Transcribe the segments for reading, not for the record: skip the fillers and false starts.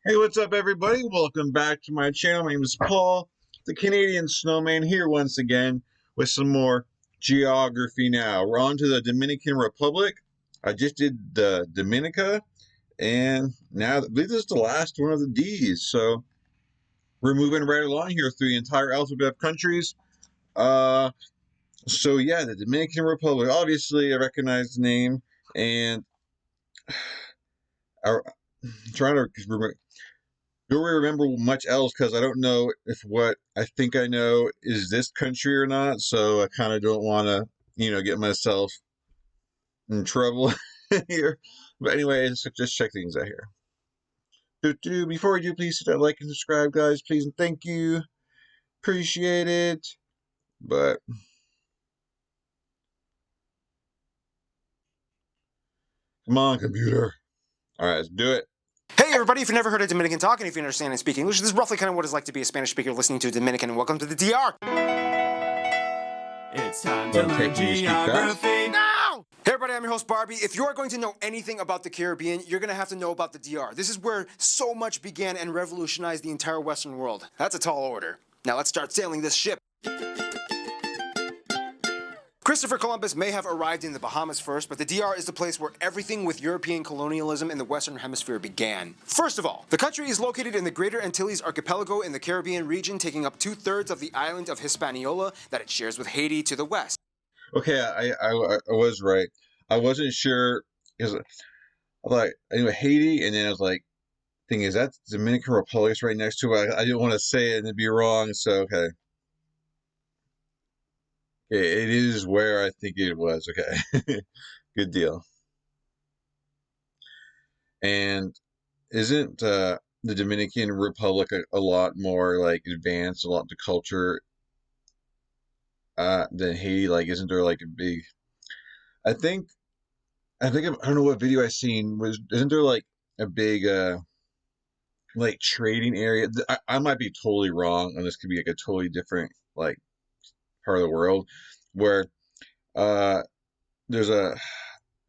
Hey, what's up, everybody? Welcome back to my channel. My name is Paul, the Canadian Snowman, here once again with some more geography now. We're on to the Dominican Republic. I just did the Dominica, and now I believe this is the last one of the D's. So we're moving right along here through the entire alphabet of countries. Uh, so yeah, the Dominican Republic. Obviously, I recognize the name, and I'm trying to don't really remember much else because I don't know if what I think I know is this country or not. So I kind of don't want to, get myself in trouble here. But anyways, just check things out here. Before we do, please hit that like and subscribe, guys. Please and thank you. Appreciate it. But come on, computer. All right, let's do it. Hey everybody, if you've never heard a Dominican talk and if you understand and speak English, this is roughly kind of what it's like to be a Spanish speaker listening to a Dominican, and welcome to the DR. It's time to learn geography now! Hey everybody, I'm your host Barbie. If you are going to know anything about the Caribbean, you're going to have to know about the DR. This is where so much began and revolutionized the entire Western world. That's a tall order. Now let's start sailing this ship. Christopher Columbus may have arrived in the Bahamas first, but the DR is the place where everything with European colonialism in the Western Hemisphere began. First of all, the country is located in the Greater Antilles Archipelago in the Caribbean region, taking up 2/3 of the island of Hispaniola that it shares with Haiti to the west. Okay, I was right. I wasn't sure because I anyway, Haiti, and then I was like, thing is, that's Dominican Republic's right next to it. I didn't want to say it and it'd be wrong, so okay. It is where I think it was. Okay, good deal. And isn't the Dominican Republic a lot more like advanced, a lot to culture than Haiti? Like, isn't there like a big? I think I don't know what video I seen was. Isn't there like a big like trading area? I might be totally wrong, and this could be like a totally different like part of the world where uh there's I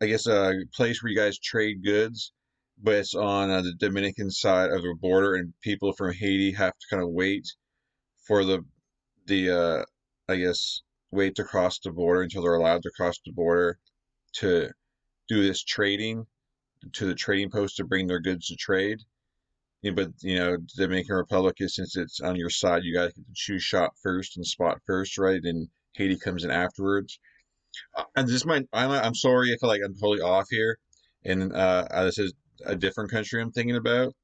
guess a place where you guys trade goods, but it's on the Dominican side of the border, and people from Haiti have to kind of wait for the I guess wait to cross the border until they're allowed to cross the border to do this trading to the trading post to bring their goods to trade. But the Dominican Republic is, since it's on your side, you guys get to choose shop first and spot first, right? And Haiti comes in afterwards. And this might I'm sorry if I'm totally off here, and this is a different country I'm thinking about.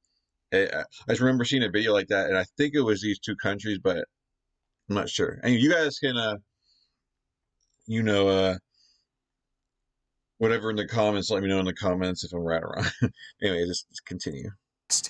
I just remember seeing a video like that, and I think it was these two countries, but I'm not sure. And you guys can you know whatever in the comments, let me know in the comments if I'm right or wrong. Anyway, just continue.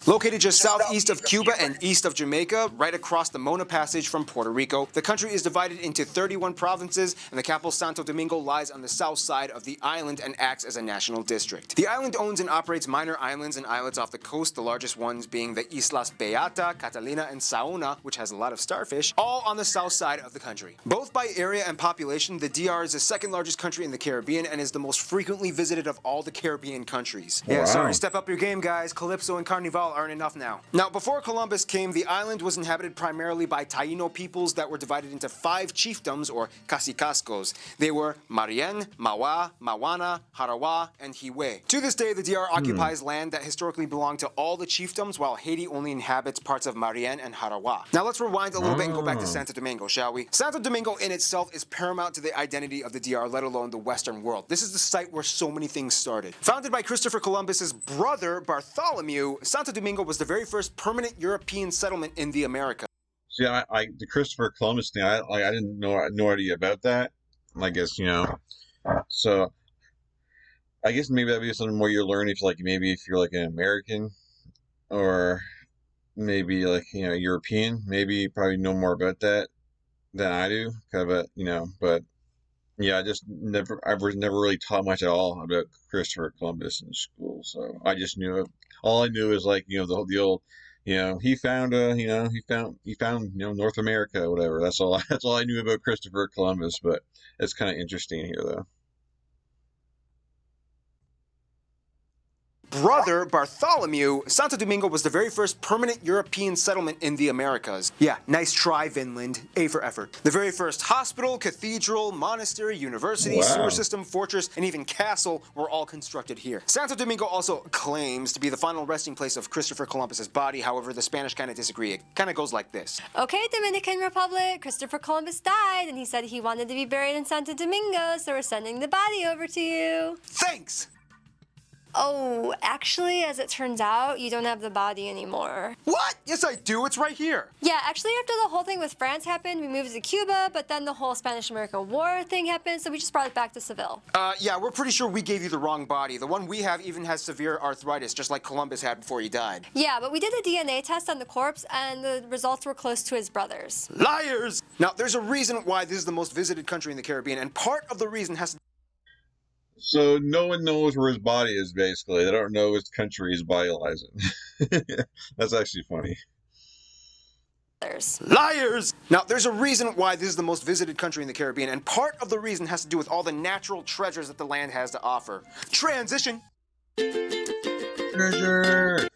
Located just southeast of Cuba and east of Jamaica, right across the Mona Passage from Puerto Rico, the country is divided into 31 provinces, and the capital Santo Domingo lies on the south side of the island and acts as a national district. The island owns and operates minor islands and islets off the coast, the largest ones being the Islas Beata, Catalina, and Saona, which has a lot of starfish, all on the south side of the country. Both by area and population, the DR is the second largest country in the Caribbean and is the most frequently visited of all the Caribbean countries. Wow. Yeah, sorry, step up your game, guys. Calypso and Carnival aren't enough now. Now, before Columbus came, the island was inhabited primarily by Taino peoples that were divided into 5 chiefdoms, or cacicascos. They were Marien, Mawa, Mawana, Harawa, and Hiwe. To this day, the DR occupies land that historically belonged to all the chiefdoms, while Haiti only inhabits parts of Marien and Harawa. Now, let's rewind a little bit and go back to Santo Domingo, shall we? Santo Domingo in itself is paramount to the identity of the DR, let alone the Western world. This is the site where so many things started. Founded by Christopher Columbus's brother, Bartholomew, Santo Domingo was the very first permanent European settlement in the Americas. See, the Christopher Columbus thing, I didn't know no idea about that. I guess so. I guess maybe that'd be something more you learn if maybe if you're like an American, or maybe European. Maybe you probably know more about that than I do. But yeah, I was never really taught much at all about Christopher Columbus in school. So I just knew it. All I knew is the old, he found he found North America, whatever. That's all I knew about Christopher Columbus. But it's kind of interesting here though. brother, Bartholomew, Santo Domingo was the very first permanent European settlement in the Americas. Yeah, nice try, Vinland. A for effort. The very first hospital, cathedral, monastery, university, sewer system, fortress, and even castle were all constructed here. Santo Domingo also claims to be the final resting place of Christopher Columbus's body. However, the Spanish kind of disagree. It kind of goes like this. Okay, Dominican Republic, Christopher Columbus died, and he said he wanted to be buried in Santo Domingo, so we're sending the body over to you. Thanks! Oh, actually, as it turns out, you don't have the body anymore. What? Yes, I do. It's right here. Yeah, actually, after the whole thing with France happened, we moved to Cuba, but then the whole Spanish-American War thing happened, so we just brought it back to Seville. Yeah, we're pretty sure we gave you the wrong body. The one we have even has severe arthritis, just like Columbus had before he died. Yeah, but we did a DNA test on the corpse, and the results were close to his brother's. Liars! Now, there's a reason why this is the most visited country in the Caribbean, and part of the reason has to So no one knows where his body is, basically. They don't know which country his body lies in. That's actually funny. Liars! Now, there's a reason why this is the most visited country in the Caribbean, and part of the reason has to do with all the natural treasures that the land has to offer. Transition! Treasure!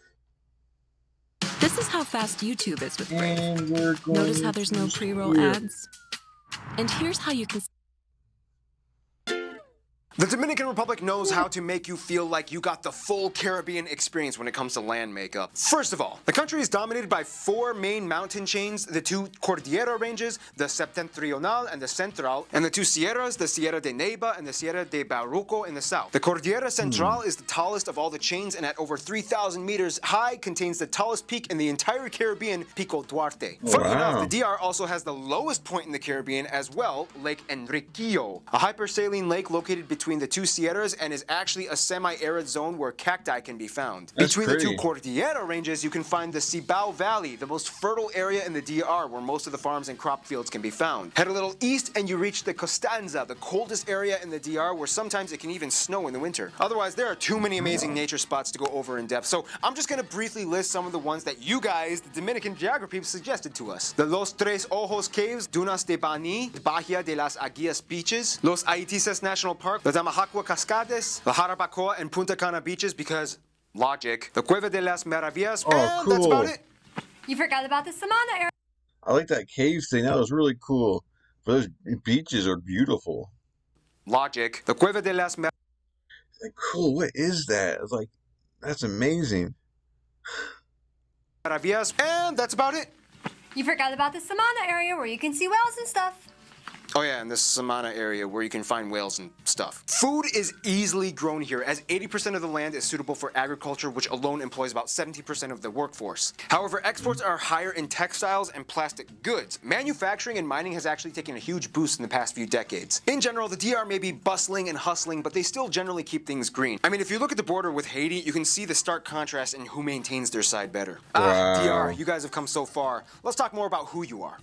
This is how fast YouTube is with Brave. And we're going Notice how there's no pre-roll ads? And here's how you can... The Dominican Republic knows how to make you feel like you got the full Caribbean experience when it comes to land makeup. First of all, the country is dominated by 4 main mountain chains, the 2 Cordillera ranges, the Septentrional and the Central, and the 2 Sierras, the Sierra de Neiva and the Sierra de Barruco in the south. The Cordillera Central is the tallest of all the chains, and at over 3,000 meters high contains the tallest peak in the entire Caribbean, Pico Duarte. Funny enough, the DR also has the lowest point in the Caribbean as well, Lake Enriquillo, a hypersaline lake located between the 2 Sierras and is actually a semi-arid zone where cacti can be found. Between the 2 Cordillera ranges, you can find the Sibao Valley, the most fertile area in the DR where most of the farms and crop fields can be found. Head a little east and you reach the Costanza, the coldest area in the DR where sometimes it can even snow in the winter. Otherwise, there are too many amazing nature spots to go over in depth, so I'm just going to briefly list some of the ones that you guys, the Dominican geography, suggested to us. The Los Tres Ojos Caves, Dunas de Bani, Bahia de las Aguias Beaches, Los Aitices National Park, the Damahacua Cascades, the Jarabacoa and Punta Cana beaches because, logic, the Cueva de las Maravillas, and that's about it. You forgot about the Samana area. I like that cave thing. That was really cool. Those beaches are beautiful. Logic, the Cueva de las Maravillas. Like, cool, what is that? It's like, that's amazing. And that's about it. You forgot about the Samana area where you can see whales and stuff. Oh yeah, in the Samana area where you can find whales and stuff. Food is easily grown here, as 80% of the land is suitable for agriculture, which alone employs about 70% of the workforce. However, exports are higher in textiles and plastic goods. Manufacturing and mining has actually taken a huge boost in the past few decades. In general, the DR may be bustling and hustling, but they still generally keep things green. I mean, if you look at the border with Haiti, you can see the stark contrast in who maintains their side better. Wow. DR, you guys have come so far. Let's talk more about who you are.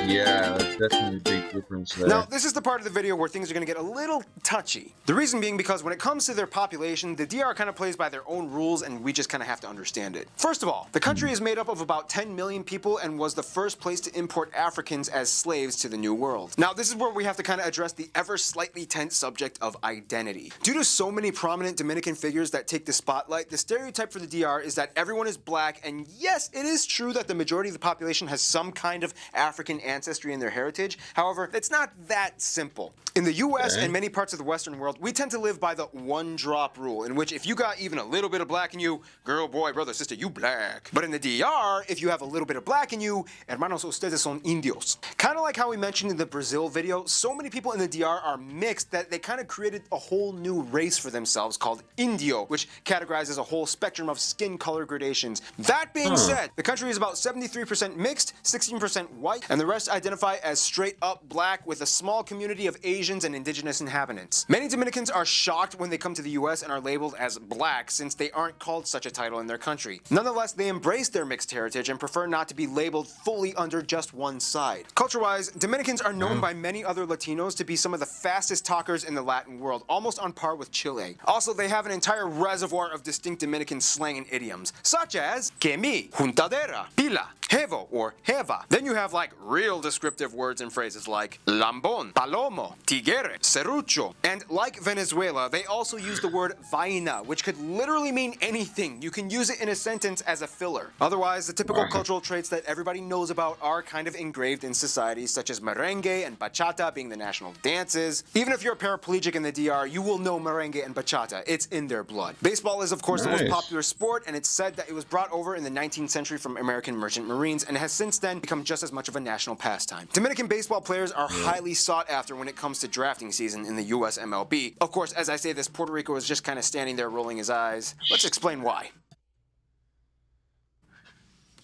Yeah, that's definitely a big difference there. Now, this is the part of the video where things are going to get a little touchy. The reason being because when it comes to their population, the DR kind of plays by their own rules and we just kind of have to understand it. First of all, the country is made up of about 10 million people and was the first place to import Africans as slaves to the New World. Now, this is where we have to kind of address the ever slightly tense subject of identity. Due to so many prominent Dominican figures that take the spotlight, the stereotype for the DR is that everyone is black, and yes, it is true that the majority of the population has some kind of African ancestry in their heritage. However, it's not that simple. In the US and many parts of the Western world, we tend to live by the one-drop rule, in which if you got even a little bit of black in you, girl, boy, brother, sister, you black. But in the DR, if you have a little bit of black in you, hermanos, ustedes son indios. Kind of like how we mentioned in the Brazil video, so many people in the DR are mixed that they kind of created a whole new race for themselves called Indio, which categorizes a whole spectrum of skin color gradations. That being said, the country is about 73% mixed, 16% white, and the rest identify as straight up black with a small community of Asians and indigenous inhabitants. Many Dominicans are shocked when they come to the US and are labeled as black since they aren't called such a title in their country. Nonetheless, they embrace their mixed heritage and prefer not to be labeled fully under just one side. Culture-wise, Dominicans are known by many other Latinos to be some of the fastest talkers in the Latin world, almost on par with Chile. Also, they have an entire reservoir of distinct Dominican slang and idioms, such as que mi, juntadera, pila, Hevo or Heva. Then you have like real descriptive words and phrases like lambón, palomo, tigre, serrucho. And like Venezuela, they also use the word vaina, which could literally mean anything. You can use it in a sentence as a filler. Otherwise, the typical cultural traits that everybody knows about are kind of engraved in societies, such as merengue and bachata being the national dances. Even if you're a paraplegic in the DR, you will know merengue and bachata. It's in their blood. Baseball is, of course, the most popular sport, and it's said that it was brought over in the 19th century from American merchant Marines and has since then become just as much of a national pastime. Dominican baseball players are highly sought after when it comes to drafting season in the US MLB. Of course, as I say this, Puerto Rico is just kind of standing there rolling his eyes. Let's explain why.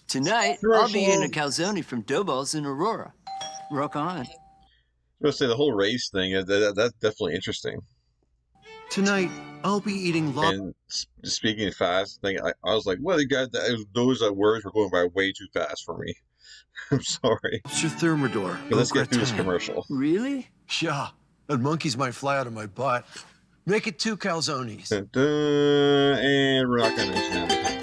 Tonight, I'll be eating a calzone from Dobos in Aurora. Rock on. I was going to say the whole race thing, that's definitely interesting. Tonight, I'll be eating And speaking fast, I was like, well, those words were going by way too fast for me. I'm sorry. lobster thermidor. But let's get through this commercial. Really? Yeah, and monkeys might fly out of my butt. Make it 2 calzones. Dun, dun, and we're not going to mention that.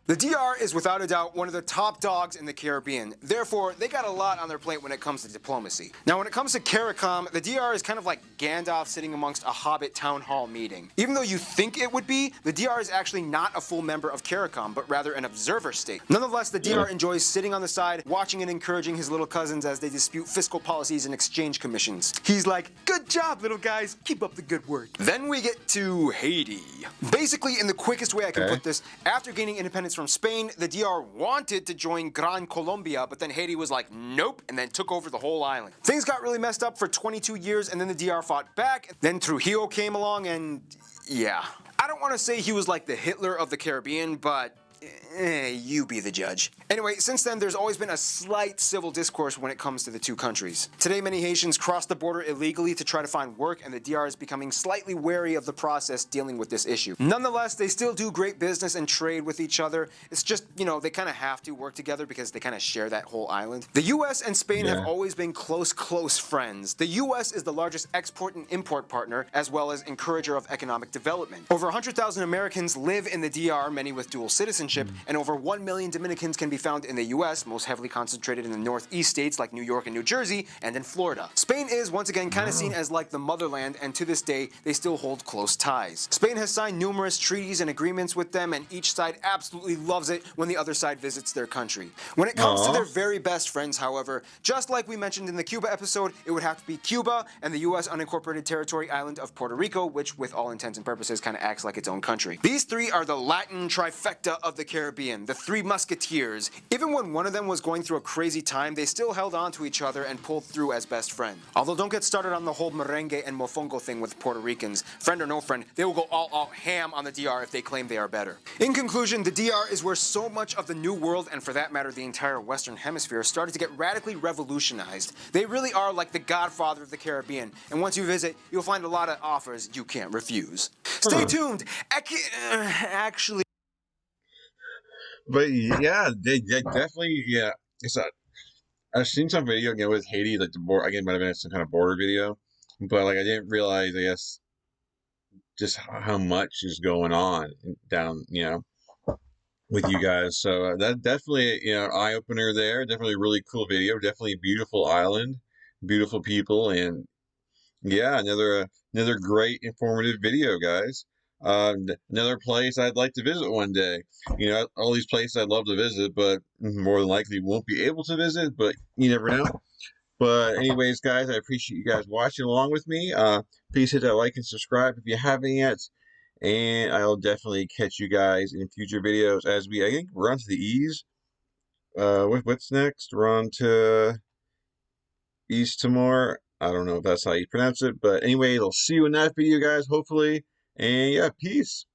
The DR is without a doubt one of the top dogs in the Caribbean. Therefore, they got a lot on their plate when it comes to diplomacy. Now, when it comes to CARICOM, the DR is kind of like Gandalf sitting amongst a Hobbit town hall meeting. Even though you think it would be, the DR is actually not a full member of CARICOM, but rather an observer state. Nonetheless, the DR enjoys sitting on the side, watching and encouraging his little cousins as they dispute fiscal policies and exchange commissions. He's like, good job, little guys. Keep up the good work. Then we get to Haiti. Basically, in the quickest way I can put this, after gaining independence from Spain, the DR wanted to join Gran Colombia, but then Haiti was like, nope, and then took over the whole island. Things got really messed up for 22 years, and then the DR fought back. Then Trujillo came along, and yeah. I don't want to say he was like the Hitler of the Caribbean, but you be the judge. Anyway, since then, there's always been a slight civil discourse when it comes to the two countries. Today, many Haitians cross the border illegally to try to find work, and the DR is becoming slightly wary of the process dealing with this issue. Nonetheless, they still do great business and trade with each other. It's just, they kind of have to work together because they kind of share that whole island. The US and Spain have always been close friends. The US is the largest export and import partner, as well as encourager of economic development. Over 100,000 Americans live in the DR, many with dual citizenship, and over 1 million Dominicans can be found in the US, most heavily concentrated in the northeast states like New York and New Jersey, and in Florida. Spain is, once again, kind of seen as like the motherland, and to this day, they still hold close ties. Spain has signed numerous treaties and agreements with them, and each side absolutely loves it when the other side visits their country. When it comes to their very best friends, however, just like we mentioned in the Cuba episode, it would have to be Cuba and the US unincorporated territory island of Puerto Rico, which with all intents and purposes kind of acts like its own country. These three are the Latin trifecta of the Caribbean, the Three Musketeers. Even when one of them was going through a crazy time, they still held on to each other and pulled through as best friends. Although don't get started on the whole merengue and mofongo thing with Puerto Ricans. Friend or no friend, they will go all out ham on the DR if they claim they are better. In conclusion, the DR is where so much of the New World, and for that matter the entire Western Hemisphere, started to get radically revolutionized. They really are like the godfather of the Caribbean, and once you visit, you'll find a lot of offers you can't refuse. Stay tuned! Actually... But yeah, they definitely, It's I've seen some video again with Haiti, like the border. Again, might have been some kind of border video, but like I didn't realize, I guess, just how much is going on down, with you guys. So that definitely, eye opener there. Definitely a really cool video. Definitely a beautiful island, beautiful people, and yeah, another great informative video, guys. Another place I'd like to visit one day. All these places I'd love to visit, but more than likely won't be able to visit, but you never know. But anyways, guys, I appreciate you guys watching along with me. Please hit that like and subscribe if you haven't yet. And I'll definitely catch you guys in future videos as I think we're on to the E's. What's next? We're on to East Timor. I don't know if that's how you pronounce it, but anyway, I'll see you in that video, guys, hopefully. And yeah, peace.